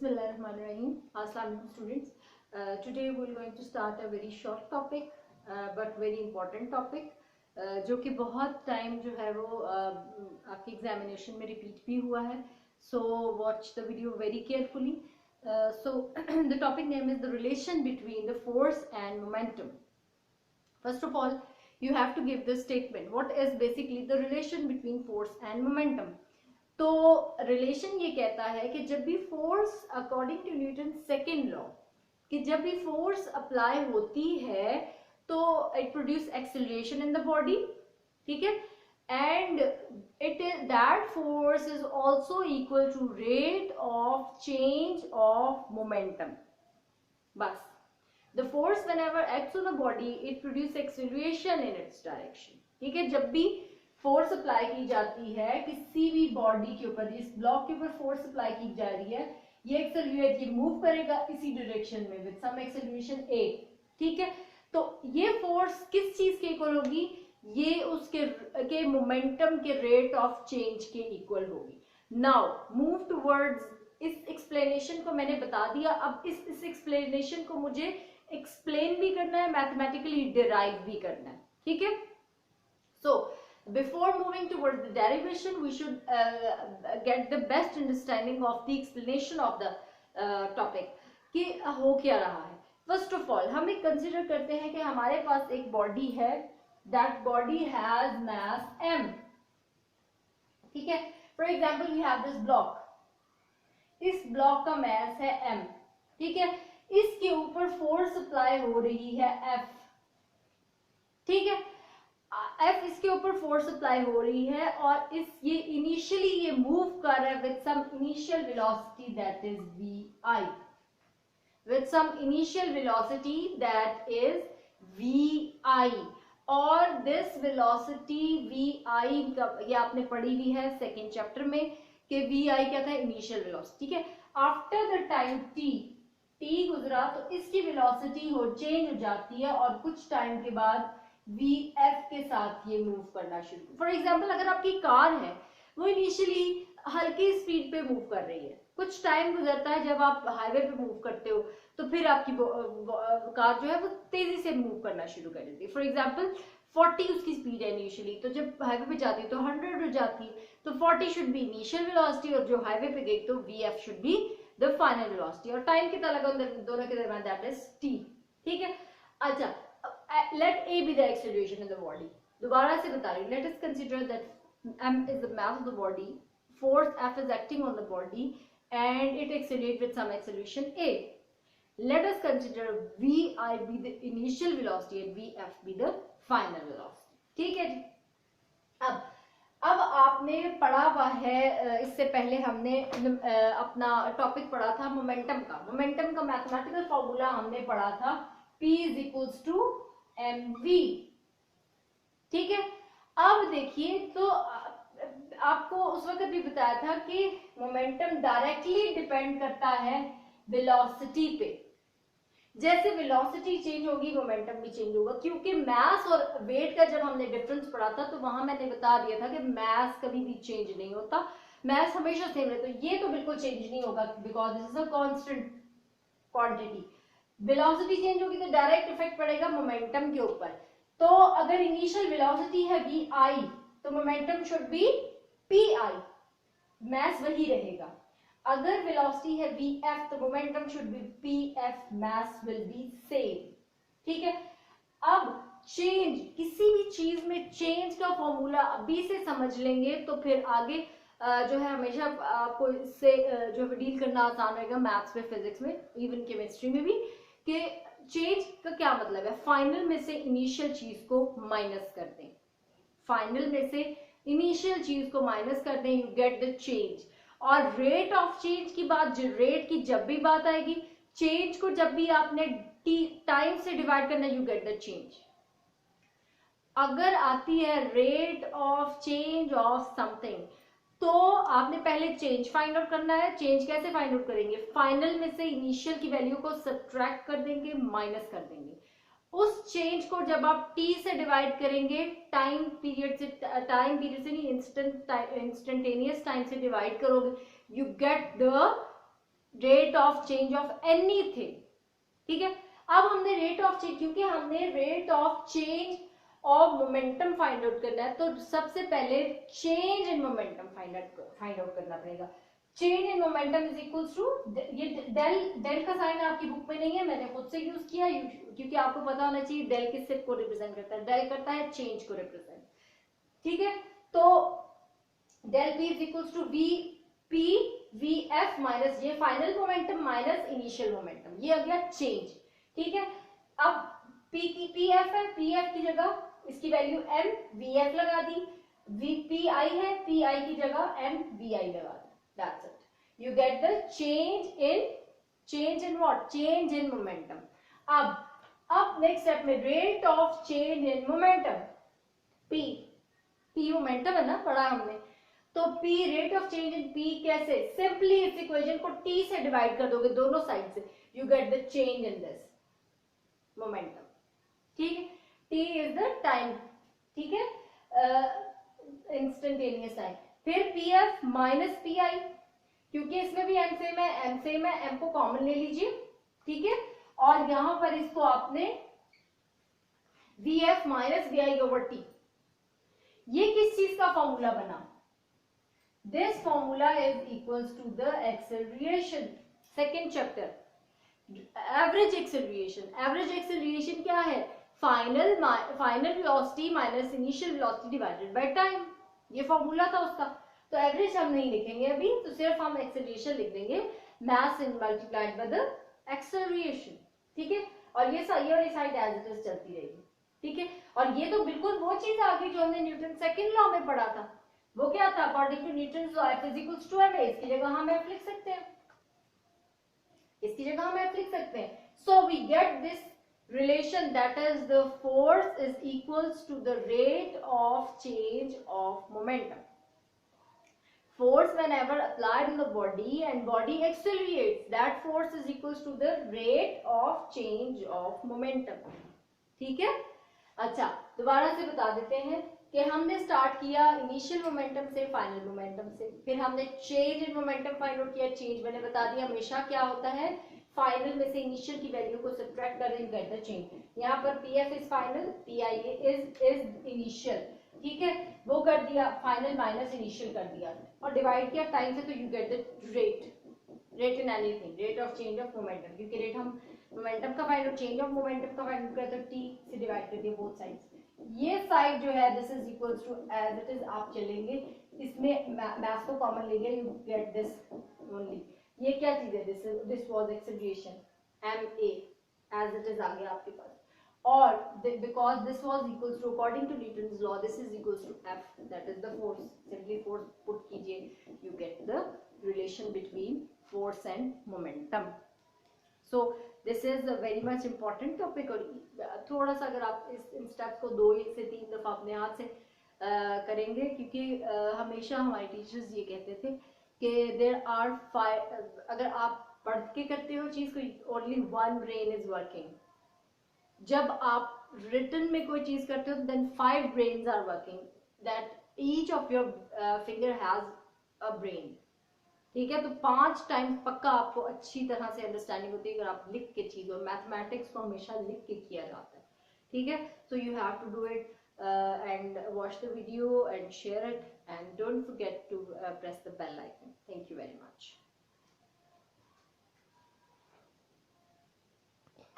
Bismillahirrahmanirrahim. Assalamu alaikum students. Today we are going to start a very short topic but very important topic जो कि बहुत time जो है वो आपके एग्जामिनेशन में रिपीट भी हुआ है. So watch the video very carefully. So the topic name is the relation between the force and momentum. First of all, you have to give the statement. What is basically the relation between force and momentum? तो relation ये कहता है कि जब भी force according to Newton second law कि जब भी फोर्स अप्लाई होती है तो it produce acceleration in the body, ठीक है, and it is that force is also equal to rate of change of momentum. बस the force whenever acts on a body it produce acceleration in its direction. ठीक है, जब भी force apply की जाती है किसी भी बॉडी के ऊपर, इस ब्लॉक के ऊपर फोर्स अप्लाई की जा रही है, ये एक्सेलरेट, ये मूव करेगा इसी डायरेक्शन में विद सम एक्सेलरेशन a. ठीक है, तो ये फोर्स किस चीज के इक्वल होगी? ये उसके मोमेंटम के रेट ऑफ चेंज के इक्वल होगी. नाउ मूव टुवर्ड्स, इस एक्सप्लेनेशन को मैंने बता दिया. अब इस एक्सप्लेनेशन को मुझे एक्सप्लेन भी करना है, मैथमेटिकली डिराइव भी करना है. ठीक है, सो before moving towards the derivation we should get the best understanding of the explanation of the topic कि हो क्या रहा है. first of all हम एक कंसिडर करते हैं कि हमारे पास एक बॉडी है, that body has mass m. ठीक है, for example we have this block, इस ब्लॉक का mass है m. ठीक है, इसके ऊपर फोर्स अप्लाई हो रही है f. ठीक है, F इसके ऊपर फोर्स अप्लाई हो रही है और ये इनिशियली ये मूव कर रहा है with some initial velocity that is vi, with some initial velocity that is vi. और दिस वेलोसिटी vi ये आपने पढ़ी हुई है सेकेंड चैप्टर में कि vi क्या था? Initial velocity. ठीक है, आफ्टर द टाइम t गुजरा तो इसकी वेलोसिटी चेंज हो जाती है और कुछ टाइम के बाद vf के साथ ये मूव करना शुरू. फॉर एग्जाम्पल अगर आपकी कार है वो इनिशियली हल्की स्पीड पे मूव कर रही है, कुछ टाइम गुजरता है जब आप हाईवे पे मूव करते हो तो फिर आपकी कार जो है वो तेजी से मूव करना शुरू कर देती है. फॉर एग्जाम्पल 40 उसकी स्पीड है इनिशियली, तो जब हाईवे पे जाती है तो 100 हो जाती है, तो 40 शुड बी इनिशियल वेलोसिटी और जो हाईवे पे गई तो vf should be the final velocity. और टाइम कितना लगा दोनों के दरमियान? That is t. ठीक है, अच्छा, let a be the acceleration in the body. दोबारा से बता रही हूँ. Let us consider that m is the mass of the body, force f is acting on the body and it accelerates with some acceleration a. Let us consider vi be the initial velocity and vf be the final velocity. ठीक है जी. अब आपने पढ़ा हुआ है, इससे पहले हमने अपना टॉपिक पढ़ा था मोमेंटम का. मोमेंटम का मैथमेटिकल फॉर्मूला हमने पढ़ा था p is equals to mv. ठीक है, अब देखिए तो आपको उस वक्त भी बताया था कि मोमेंटम डायरेक्टली डिपेंड करता है वेलोसिटी पे. जैसे वेलोसिटी चेंज होगी मोमेंटम भी चेंज होगा, क्योंकि मास और वेट का जब हमने डिफरेंस पढ़ा था तो वहां मैंने बता दिया था कि मास कभी भी चेंज नहीं होता, मास हमेशा सेम रहता है. ये तो बिल्कुल चेंज नहीं होगा because this is a constant quantity. Velocity change होगी तो डायरेक्ट इफेक्ट पड़ेगा मोमेंटम के ऊपर. तो अगर इनिशियल वेलोसिटी है vi तो मोमेंटम शुड बी pi, मास वही रहेगा. अगर वेलोसिटी है vf तो momentum should be pf, mass will be same. ठीक है, अब चेंज, किसी भी चीज में चेंज का फॉर्मूला अभी से समझ लेंगे तो फिर आगे जो है हमेशा आपको इससे जो डील करना आसान रहेगा मैथ्स में, फिजिक्स में, इवन केमिस्ट्री में भी, कि चेंज का क्या मतलब है. फाइनल में से इनिशियल चीज को माइनस कर दें, फाइनल में से इनिशियल चीज को माइनस कर दें, यू गेट द चेंज. और रेट ऑफ चेंज की बात, रेट की जब भी बात आएगी, चेंज को जब भी आपने टाइम से डिवाइड करना, यू गेट द चेंज. अगर आती है rate of change of something तो आपने पहले चेंज फाइंड आउट करना है. चेंज कैसे फाइंड आउट करेंगे? फाइनल में से इनिशियल की वैल्यू को सब्ट्रैक्ट कर देंगे, माइनस कर देंगे. उस चेंज को जब आप t से डिवाइड करेंगे, टाइम पीरियड से नहीं, इंस्टेंटेनियस टाइम से डिवाइड करोगे, you get the rate of change of anything, ठीक है। अब हमने रेट ऑफ चेंज, क्योंकि हमने rate of change of momentum find out करना है, तो सबसे पहले change in momentum find out करना पड़ेगा। Change in momentum is equals to, ये डेल का साइन आपकी बुक में नहीं है, मैंने खुद से यूज किया, क्योंकि आपको पता होना चाहिए डेल किससे को रिप्रेजेंट करता है, डेल करता है चेंज को रिप्रेजेंट, ठीक है। तो del P is equals to V P V F minus ये final momentum minus initial momentum, ये आ गया चेंज, ठीक है। अब पी की पी एफ है, पी एफ की जगह इसकी वैल्यू एम वी एफ लगा दी, वी पी आई है, पी आई की जगह एम वी आई लगा दी, that's it, you get the change in what, change in momentum. अब नेक्स्ट स्टेप में rate of change in momentum, P momentum है ना, पढ़ा हमने, तो p rate of change in p कैसे, सिंपली इस इक्वेशन को t से डिवाइड कर दोगे दोनों साइड से, you get the change in this momentum, ठीक है। t इज द टाइम, ठीक है, इंस्टेंटेनियस टाइम। फिर pf माइनस pi, क्योंकि इसमें भी m सेम है, m को कॉमन ले लीजिए, ठीक है, और यहां पर इसको आपने vf minus vi over t, ये किस चीज का फॉर्मूला बना, this formula is equals to the acceleration, second chapter, average acceleration क्या है, final velocity minus initial velocity divided by time, ये फॉर्मूला था उसका। तो एवरेज हम नहीं लिखेंगे अभी, तो सिर्फ हम एक्सेलरेशन लिख देंगे, mass multiplied by the acceleration, ठीक है। और ये वाली साइड एज इट इज चलती रहेगी, ठीक है। और ये तो बिल्कुल वो चीज आ गई जो हमने न्यूटन सेकंड लॉ में पढ़ा था, वो क्या था, according to Newton's law F equals to ma, इसकी जगह हम F लिख सकते हैं, इसकी जगह हम F लिख सकते हैं। So we get this relation, that is the force is equals to the rate of change of momentum. Force whenever applied on the body and body accelerates, that force is equals to the rate of change of momentum, ठीक है। अच्छा, दोबारा से बता देते हैं कि हमने स्टार्ट किया इनिशियल मोमेंटम से, फाइनल मोमेंटम से, फिर हमने change in momentum find out किया। चेंज मैंने बता दिया हमेशा क्या होता है, फाइनल में से इनिशियल की वैल्यू को सब्ट्रैक्ट कर दें, गेट द चेंज। यहाँ पर P F is final, P I is initial, ठीक है, वो कर दिया, फाइनल माइनस इनिशियल कर दिया और डिवाइड किया टाइम से, तो you get the rate in anything, rate of change of momentum, क्योंकि रेट हम मोमेंटम का find out, change of momentum का फाइंड आउट करते हैं, टी से डिवाइड कर दिया बोथ साइड्स। ये साइड जो है this is equals to as it is, आप चलेंगे इसमें मैथ्स को कॉमन लेंगे, यू गेट दिस ओनली। ये क्या चीज है, this was acceleration ma as it is आ गया आपके पास, और because this was equals to according to Newton's law this is equals to f, that is the force, simply force put कीजिए, you get the relation between force and momentum. So this is a very much important topic, और थोड़ा सा अगर आप इन steps को 2 से 3 दफा अपने हाथ से करेंगे, क्योंकि हमेशा हमारे टीचर्स ये कहते थे कि देयर आर 5, अगर आप पढ़ के करते हो चीज को, ओनली 1 ब्रेन इज वर्किंग, जब आप रिटन में कोई चीज करते हो then 5 brains are working, that each of your finger has a brain, ठीक है। तो 5 टाइम पक्का आपको अच्छी तरह से अंडरस्टैंडिंग होती है अगर आप लिख के चीज, और मैथमेटिक्स को हमेशा लिख के किया जाता है, ठीक है। So you have to do it and watch the video and share it, and don't forget to press the bell icon. Thank you very much.